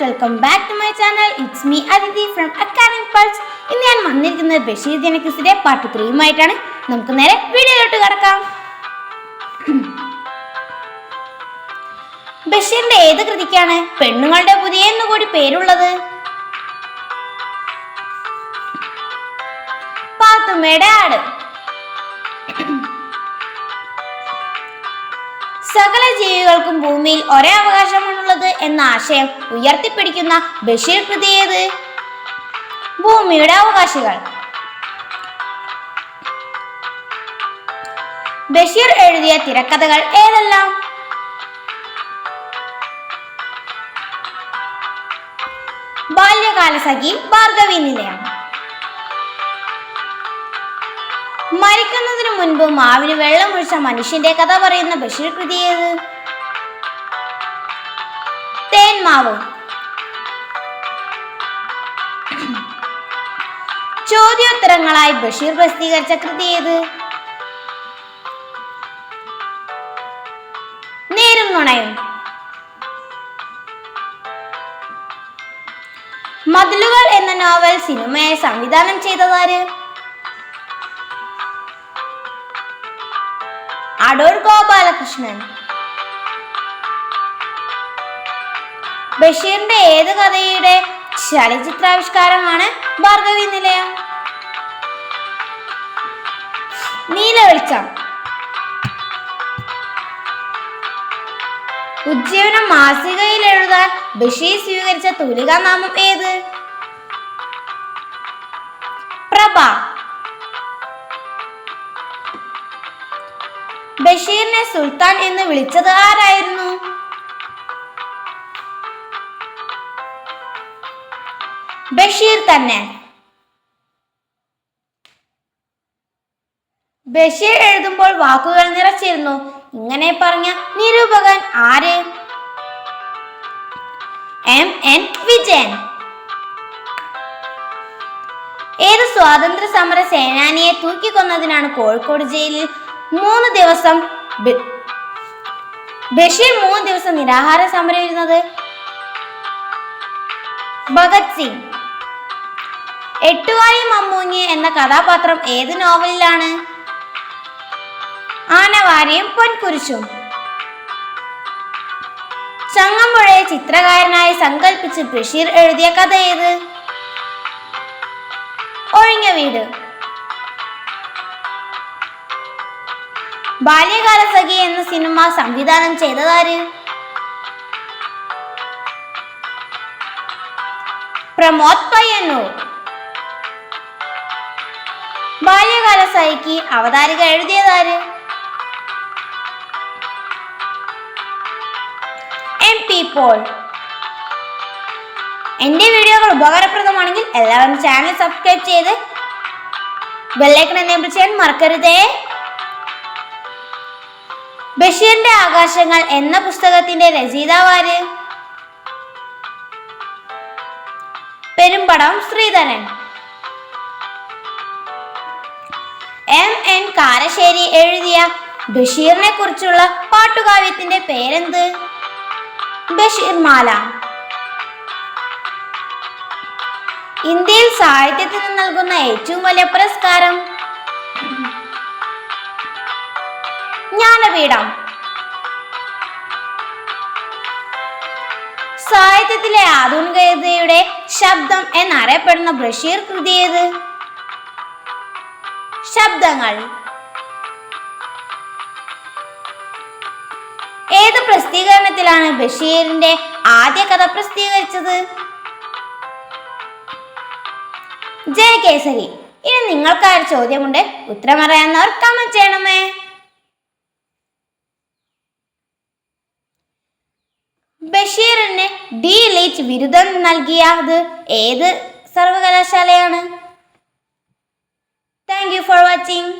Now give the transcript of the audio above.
Welcome back to my channel. It's me Aditi from Academic Pulse. ഇന്ന് ഞാൻ വന്നിരിക്കുന്നത് Basheer ജനകിസിന്റെ part 3 നമുക്ക് നേരെ വീഡിയോയിലോട്ട് കടക്കാം. ബഷീറിന്റെ ഏത് കൃതിക്കാണ് പെണ്ണുങ്ങളുടെ പുതിയ എന്നുകൂടി പേരുള്ളത്? പാത്തുമ്മയുടെ ആട്. സകല ജീവികൾക്കും ഭൂമിയിൽ ഒരേ അവകാശമാണുള്ളത് എന്ന ആശയം ഉയർത്തിപ്പിടിക്കുന്ന ബഷീർ കൃതി ഏത്? ഭൂമിയുടെ അവകാശികൾ. ബഷീർ എഴുതിയ തിരക്കഥകൾ ഏതെല്ലാം? ബാല്യകാലസഖി, ഭാർഗവീ നിലയം. മരിക്കുന്നതിനു മുൻപ് മാവിന് വെള്ളമൊഴിച്ച മനുഷ്യന്റെ കഥ പറയുന്ന ബഷീർ കൃതി ഏത്? തേന്മാവ്. ചോദ്യോത്തരങ്ങളായി ബഷീർ പ്രസിദ്ധീകരിച്ച കൃതി ഏത്? നേരും നുണയും. മതിലുകൾ എന്ന നോവൽ സിനിമയെ സംവിധാനം ചെയ്തതാര്? അടൂർ ഗോപാലകൃഷ്ണൻ. ബഷീറിന്റെ ഏത് കഥയുടെ ചലച്ചിത്രാവിഷ്കാരമാണ് ഭാർഗവീ നിലയം? നീലവെളിച്ചം. ഉജ്ജീവനം മാസികയിൽ എഴുതാൻ ബഷീർ സ്വീകരിച്ച തൂലികാനാമം ഏത്? പ്രഭ. ബഷീറിനെ സുൽത്താൻ എന്ന് വിളിച്ചത് ആരായിരുന്നു? ബഷീർ തന്നെ. ബഷീർ എഴുതുമ്പോൾ വാക്കുകൾ നിറച്ചിരുന്നു. ഇങ്ങനെ പറഞ്ഞ നിരൂപകൻ ആര്? M.N. വിജയൻ. ഏത് സ്വാതന്ത്ര്യ സമര സേനാനിയെ തൂക്കിക്കൊന്നതിനാണ് കോഴിക്കോട് ജയിലിൽ ബഷീർ 3 ദിവസം നിരാഹാര സമരം ഇരുന്നത്? ഭഗത് സിംഗ്. എട്ടുവായി മമ്മൂഞ്ഞ് എന്ന കഥാപാത്രം ഏത് നോവലിലാണ്? ആനവാരിയും പൊൻകുരിശും. ചങ്ങമ്പുഴയെ ചിത്രകാരനായി സങ്കല്പിച്ച് ബഷീർ എഴുതിയ കഥ ഏത്? ഒഴിഞ്ഞ വീട്. ബാല്യകാലസഖി എന്ന സിനിമ സംവിധാനം ചെയ്തതാര്? പ്രമോദ് പയ്യന്നൂർ. ബാല്യകാലസഖിക്ക് അവതാരിക എഴുതിയതാര്? MP Paul. എന്റെ വീഡിയോകൾ ഉപകാരപ്രദമാണെങ്കിൽ എല്ലാവരും ചാനൽ സബ്സ്ക്രൈബ് ചെയ്ത് ബെല്ലൈക്കൺ എനേബിൾ ചെയ്യാൻ മറക്കരുതേ. ബഷീറിന്റെ ആകാശങ്ങൾ എന്ന പുസ്തകത്തിന്റെ രചയിതാവാര്? പെരുമ്പടം ശ്രീധരൻ. M.N. കാരശ്ശേരി എഴുതിയ ബഷീറിനെ കുറിച്ചുള്ള പാട്ടുകാവ്യത്തിന്റെ പേരെന്ത്? ബഷീർ മാല. ഇന്ത്യയിൽ സാഹിത്യത്തിന് നൽകുന്ന ഏറ്റവും വലിയ പുരസ്കാരം? ജ്ഞാനപീഠം. സാഹിത്യത്തിലെ ആധുനികതയുടെ ശബ്ദം എന്നറിയപ്പെടുന്ന ബഷീർ കൃതി ഏത്? ശബ്ദങ്ങൾ. ഏത് പ്രസിദ്ധീകരണത്തിലാണ് ബഷീറിന്റെ ആദ്യ കഥ പ്രസിദ്ധീകരിച്ചത്? ജയകേസരി. ഇനി നിങ്ങൾക്കായൊരു ചോദ്യമുണ്ട്. ഉത്തരമറിയാവുന്നവർ കമന്റ് ചെയ്യണമേ. ബഷീറിന് D.Litt ബിരുദം നൽകിയത് ഏത് സർവകലാശാലയാണ്? Thank you for watching.